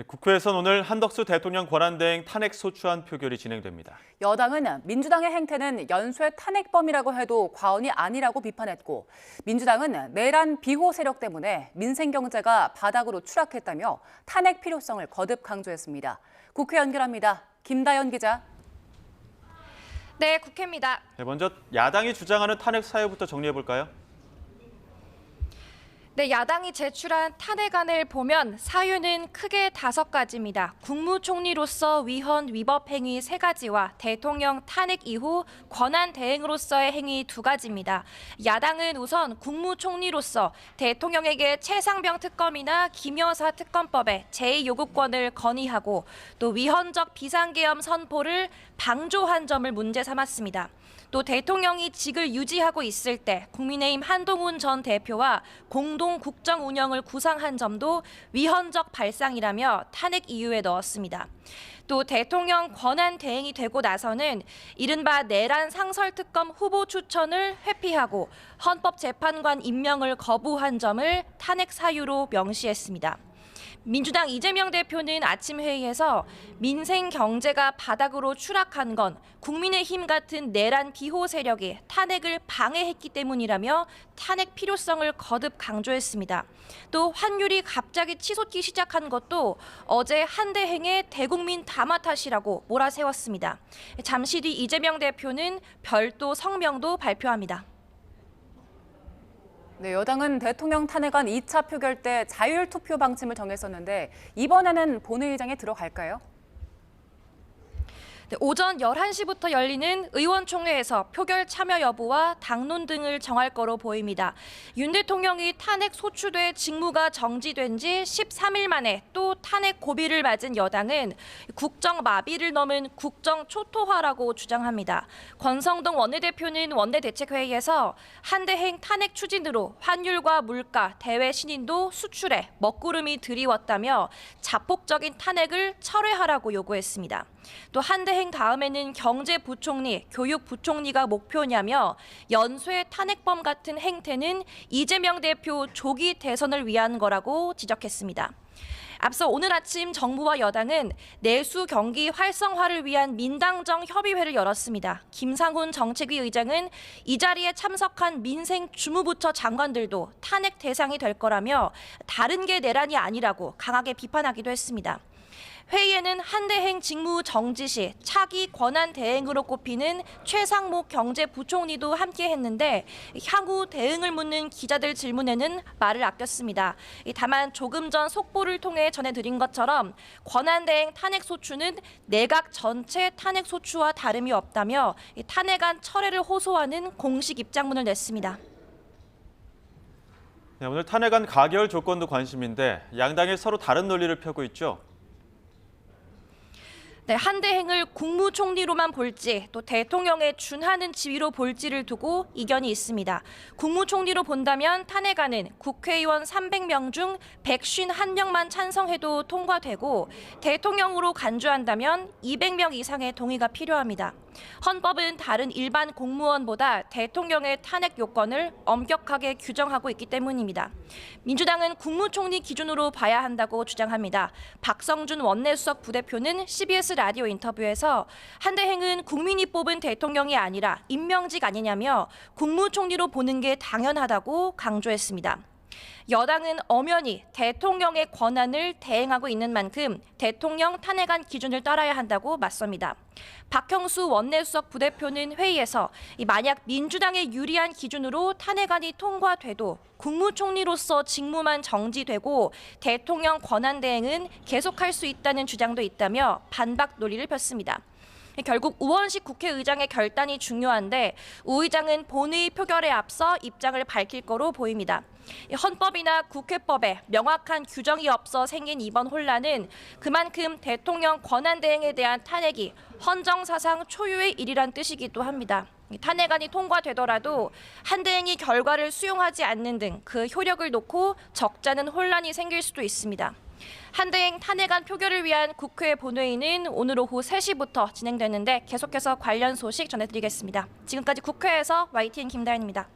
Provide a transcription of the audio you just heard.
국회에선 오늘 한덕수 대통령 권한대행 탄핵 소추안 표결이 진행됩니다. 여당은 민주당의 행태는 연쇄 탄핵범이라고 해도 과언이 아니라고 비판했고, 민주당은 내란 비호 세력 때문에 민생 경제가 바닥으로 추락했다며 탄핵 필요성을 거듭 강조했습니다. 국회 연결합니다. 김다연 기자. 네, 국회입니다. 먼저 야당이 주장하는 탄핵 사유부터 정리해볼까요? 네, 야당이 제출한 탄핵안을 보면 사유는 크게 5가지입니다. 국무총리로서 위헌 위법 행위 3가지와 대통령 탄핵 이후 권한 대행으로서의 행위 2가지입니다. 야당은 우선 국무총리로서 대통령에게 최상병 특검이나 김여사 특검법의 제2요구권을 건의하고 또 위헌적 비상계엄 선포를 방조한 점을 문제 삼았습니다. 또 대통령이 직을 유지하고 있을 때 국민의힘 한동훈 전 대표와 공동 국정 운영을 구상한 점도 위헌적 발상이라며 탄핵 이유에 넣었습니다. 또 대통령 권한 대행이 되고 나서는 이른바 내란 상설특검 후보 추천을 회피하고 헌법재판관 임명을 거부한 점을 탄핵 사유로 명시했습니다. 민주당 이재명 대표는 아침 회의에서 민생 경제가 바닥으로 추락한 건 국민의힘 같은 내란 비호 세력이 탄핵을 방해했기 때문이라며 탄핵 필요성을 거듭 강조했습니다. 또 환율이 갑자기 치솟기 시작한 것도 어제 한대행의 대국민 담화 탓이라고 몰아세웠습니다. 잠시 뒤 이재명 대표는 별도 성명도 발표합니다. 네, 여당은 대통령 탄핵안 2차 표결 때 자율 투표 방침을 정했었는데 이번에는 본회의장에 들어갈까요? 네, 오전 11시부터 열리는 의원총회에서 표결 참여 여부와 당론 등을 정할 거로 보입니다. 윤 대통령이 탄핵 소추돼 직무가 정지된 지 13일 만에 또 탄핵 고비를 맞은 여당은 국정 마비를 넘은 국정 초토화라고 주장합니다. 권성동 원내대표는 원내대책회의에서 한대행 탄핵 추진으로 환율과 물가, 대외 신인도 수출에 먹구름이 드리웠다며 자폭적인 탄핵을 철회하라고 요구했습니다. 또 한대행 다음에는 경제부총리, 교육부총리가 목표냐며 연쇄 탄핵범 같은 행태는 이재명 대표 조기 대선을 위한 거라고 지적했습니다. 앞서 오늘 아침 정부와 여당은 내수 경기 활성화를 위한 민당정 협의회를 열었습니다. 김상훈 정책위 의장은 이 자리에 참석한 민생 주무부처 장관들도 탄핵 대상이 될 거라며 다른 게 내란이 아니라고 강하게 비판하기도 했습니다. 회의에는 한대행 직무 정지 시 차기 권한 대행으로 꼽히는 최상목 경제부총리도 함께했는데 향후 대응을 묻는 기자들 질문에는 말을 아꼈습니다. 다만 조금 전 속보를 통해 전해드린 것처럼 권한 대행 탄핵 소추는 내각 전체 탄핵 소추와 다름이 없다며 탄핵안 철회를 호소하는 공식 입장문을 냈습니다. 네, 오늘 탄핵안 가결 조건도 관심인데 양당이 서로 다른 논리를 펴고 있죠. 네, 한대행을 국무총리로만 볼지 또 대통령에 준하는 지위로 볼지를 두고 이견이 있습니다. 국무총리로 본다면 탄핵안은 국회의원 300명 중 151명만 찬성해도 통과되고 대통령으로 간주한다면 200명 이상의 동의가 필요합니다. 헌법은 다른 일반 공무원보다 대통령의 탄핵 요건을 엄격하게 규정하고 있기 때문입니다. 민주당은 국무총리 기준으로 봐야 한다고 주장합니다. 박성준 원내수석 부대표는 CBS 라디오 인터뷰에서 한대행은 국민이 뽑은 대통령이 아니라 임명직 아니냐며 국무총리로 보는 게 당연하다고 강조했습니다. 여당은 엄연히 대통령의 권한을 대행하고 있는 만큼 대통령 탄핵안 기준을 따라야 한다고 맞섭니다. 박형수 원내수석 부대표는 회의에서 만약 민주당에 유리한 기준으로 탄핵안이 통과돼도 국무총리로서 직무만 정지되고 대통령 권한 대행은 계속할 수 있다는 주장도 있다며 반박 논리를 폈습니다. 결국 우원식 국회의장의 결단이 중요한데 우 의장은 본회의 표결에 앞서 입장을 밝힐 거로 보입니다. 헌법이나 국회법에 명확한 규정이 없어 생긴 이번 혼란은 그만큼 대통령 권한대행에 대한 탄핵이 헌정사상 초유의 일이란 뜻이기도 합니다. 탄핵안이 통과되더라도 한대행이 결과를 수용하지 않는 등 그 효력을 놓고 적잖은 혼란이 생길 수도 있습니다. 한대행 탄핵안 표결을 위한 국회 본회의는 오늘 오후 3시부터 진행되는데 계속해서 관련 소식 전해드리겠습니다. 지금까지 국회에서 YTN 김다연입니다.